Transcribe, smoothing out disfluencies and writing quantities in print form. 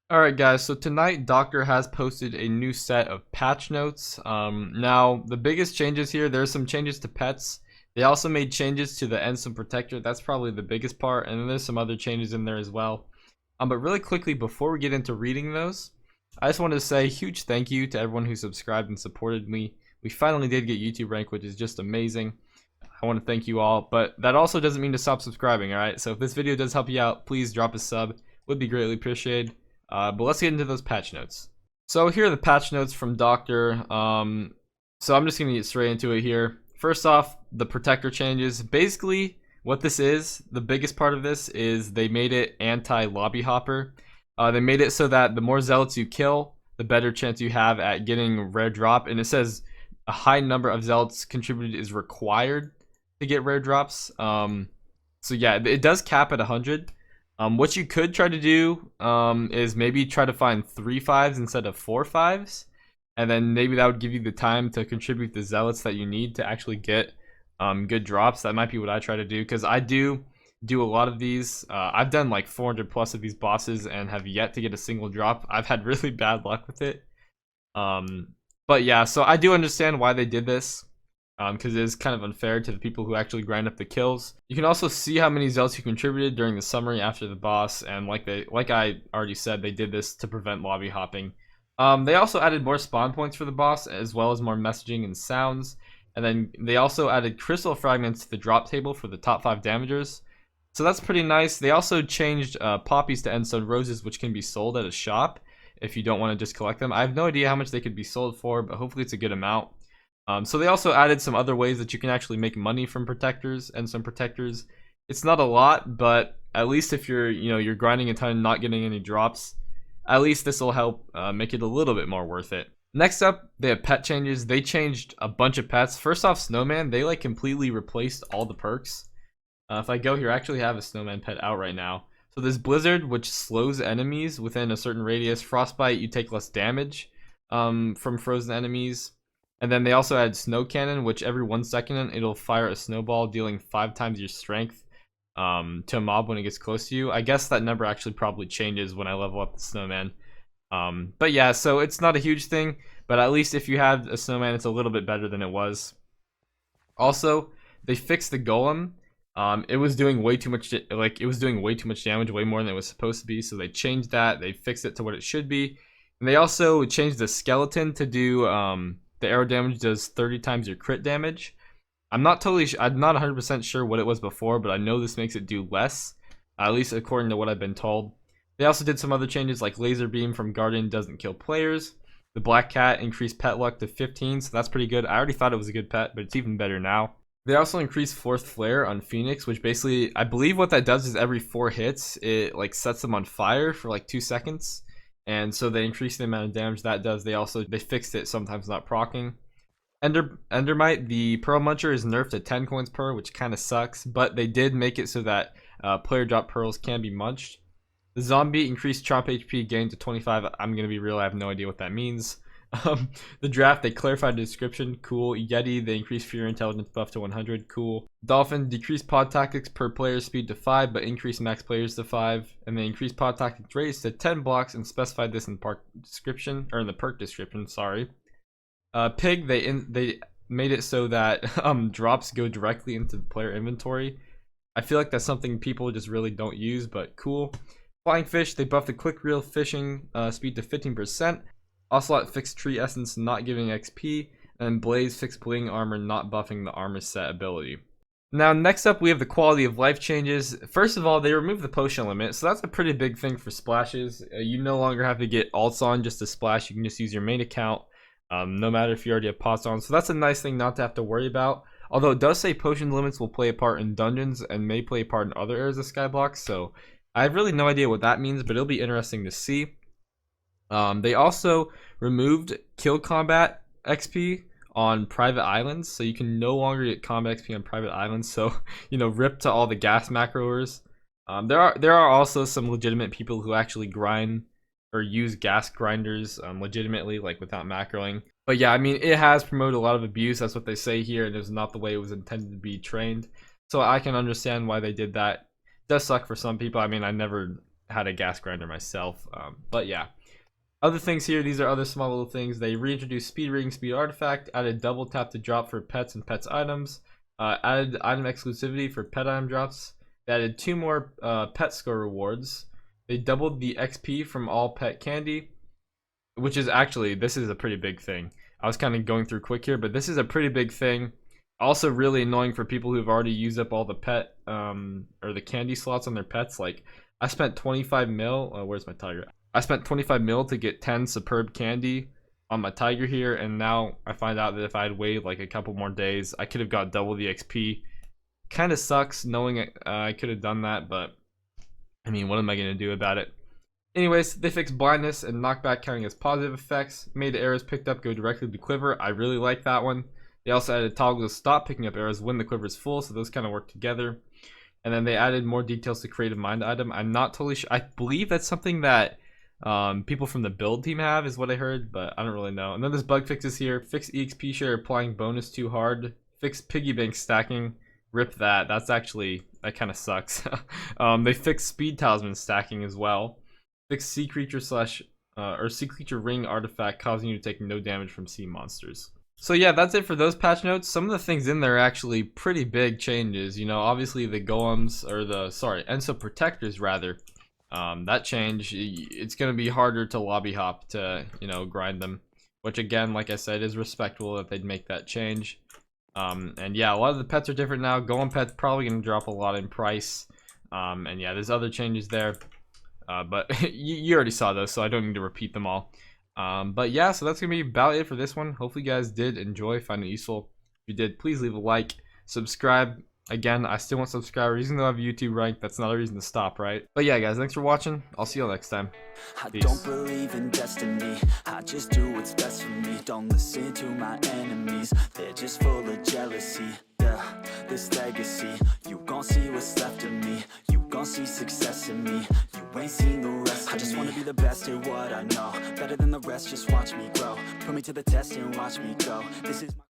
Alright guys, so tonight Doctor has posted a new set of patch notes. Now, the biggest changes here, there's some changes to pets. They also made changes to the Ensign Protector. That's probably the biggest part, and then there's some other changes in there as well. But really quickly, before we get into reading those, I just wanted to say a huge thank you to everyone who subscribed and supported me. We finally did get YouTube rank, which is just amazing. I want to thank you all, but that also doesn't mean to stop subscribing, alright? So if this video does help you out, please drop a sub. Would be greatly appreciated. But let's get into those patch notes. So here are the patch notes from Doctor. So I'm just going to get straight into it here. First off, the protector changes. Basically, what this is, the biggest part of this is they made it anti-lobby hopper. They made it so that the more zealots you kill, the better chance you have at getting rare drop. And it says a high number of zealots contributed is required to get rare drops. So yeah, it does cap at 100. What you could try to do is maybe try to find 3 5s instead of 4 5s, and then maybe that would give you the time to contribute the zealots that you need to actually get good drops. That might be what I try to do, because I do a lot of these. I've done like 400 plus of these bosses and have yet to get a single drop. I've had really bad luck with it. But yeah, so I do understand why they did this. Because it is kind of unfair to the people who actually grind up the kills. You can also see how many zealots you contributed during the summary after the boss, and like I already said, they did this to prevent lobby hopping. They also added more spawn points for the boss, as well as more messaging and sounds, and then they also added crystal fragments to the drop table for the top 5 damagers. So that's pretty nice. They also changed poppies to endstone roses, which can be sold at a shop if you don't want to just collect them. I have no idea how much they could be sold for, but hopefully it's a good amount. So they also added some other ways that you can actually make money from protectors and some protectors. It's not a lot, but at least if you're grinding a ton and not getting any drops, at least this will help make it a little bit more worth it. Next up, they have pet changes. They changed a bunch of pets. First off, Snowman, they like completely replaced all the perks. If I go here, I actually have a Snowman pet out right now. So there's Blizzard, which slows enemies within a certain radius. Frostbite, you take less damage from frozen enemies. And then they also add Snow Cannon, which every 1 second it'll fire a snowball, dealing 5 times your strength to a mob when it gets close to you. I guess that number actually probably changes when I level up the Snowman. But yeah, so it's not a huge thing, but at least if you have a Snowman, it's a little bit better than it was. Also, they fixed the Golem. It was doing way too much, damage, way more than it was supposed to be. So they changed that. They fixed it to what it should be. And they also changed the skeleton to do the arrow damage does 30 times your crit damage. I'm not 100% sure what it was before, but I know this makes it do less, at least according to what I've been told. They also did some other changes, like laser beam from Guardian doesn't kill players. The Black Cat increased pet luck to 15, so that's pretty good. I already thought it was a good pet, but it's even better now. They also increased Fourth Flare on Phoenix, which basically, I believe what that does is every 4 hits, it like sets them on fire for like 2 seconds. And so they increased the amount of damage that does. They fixed it, sometimes not proccing. Endermite, the Pearl Muncher, is nerfed to 10 coins per, which kind of sucks, but they did make it so that player drop pearls can be munched. The Zombie increased chomp HP gain to 25. I'm going to be real, I have no idea what that means. The Draft, they clarified the description, cool. Yeti, they increased Fear Intelligence buff to 100, cool. Dolphin, decreased pod tactics per player speed to 5, but increased max players to 5. And they increased pod tactics raise to 10 blocks and specified this in the perk description, sorry. Pig, they made it so that drops go directly into the player inventory. I feel like that's something people just really don't use, but cool. Flying Fish, they buffed the quick reel fishing speed to 15%. Ocelot fixed tree essence not giving XP, and Blaze fixed bling armor not buffing the armor set ability. Now next up we have the quality of life changes. First of all, they removed the potion limit, so that's a pretty big thing for splashes. You no longer have to get alts on just to splash, you can just use your main account, no matter if you already have pots on, so that's a nice thing not to have to worry about. Although it does say potion limits will play a part in dungeons and may play a part in other areas of Skyblock, so I have really no idea what that means, but it'll be interesting to see. They also removed kill combat XP on private islands, so you can no longer get combat XP on private islands. So rip to all the gas macroers. There are also some legitimate people who actually grind or use gas grinders legitimately, like without macroing. But yeah, I mean, it has promoted a lot of abuse. That's what they say here, and it's not the way it was intended to be trained. So I can understand why they did that. It does suck for some people. I mean, I never had a gas grinder myself. But yeah. Other things here, these are other small little things. They reintroduced speed rating, speed artifact, added double tap to drop for pets and pets items, added item exclusivity for pet item drops. They added 2 more pet score rewards. They doubled the XP from all pet candy, which is actually, this is a pretty big thing. I was kind of going through quick here, but this is a pretty big thing. Also really annoying for people who've already used up all the pet or the candy slots on their pets. Like, I spent 25 mil. Where's my tiger? I spent 25 mil to get 10 superb candy on my tiger here, and now I find out that if I had waited like a couple more days, I could have got double the XP. Kind of sucks knowing I could have done that, but I mean, what am I going to do about it? Anyways, they fixed blindness and knockback counting as positive effects, made the arrows picked up go directly to quiver. I really like that one. They also added toggle to stop picking up arrows when the quiver is full, so those kind of work together. And then they added more details to creative mind item. I'm not totally sure. I believe that's something that people from the build team have, is what I heard, but I don't really know. And then there's bug fixes here. Fix EXP share applying bonus too hard. Fix piggy bank stacking. Rip that. That's actually, that kind of sucks. They fixed speed talisman stacking as well. Fix sea creature slash or sea creature ring artifact causing you to take no damage from sea monsters. So yeah, that's it for those patch notes. Some of the things in there are actually pretty big changes. You know, obviously the golems, or the, sorry, Enso protectors rather. That change, it's going to be harder to lobby hop to, you know, grind them. Which again, like I said, is respectable that they'd make that change. And yeah, a lot of the pets are different now. Golem pet's probably going to drop a lot in price. And yeah, there's other changes there. But you already saw those, so I don't need to repeat them all. But yeah, so that's gonna be about it for this one. Hopefully you guys did enjoy, find it useful. If you did, please leave a like, subscribe. Again, I still want subscribers, even though I have YouTube rank. That's not a reason to stop, right? But yeah, guys, thanks for watching. I'll see you all next time. Peace. I don't believe in destiny, I just do what's best for me. Don't listen to my enemies, they're just full of jealousy. Yeah, this legacy, you gon' see what's left of me. You gon' see success in me, you ain't seen the rest of me. I just wanna be the best at what I know, better than the rest, just watch me grow. Put me to the test and watch me go. This is my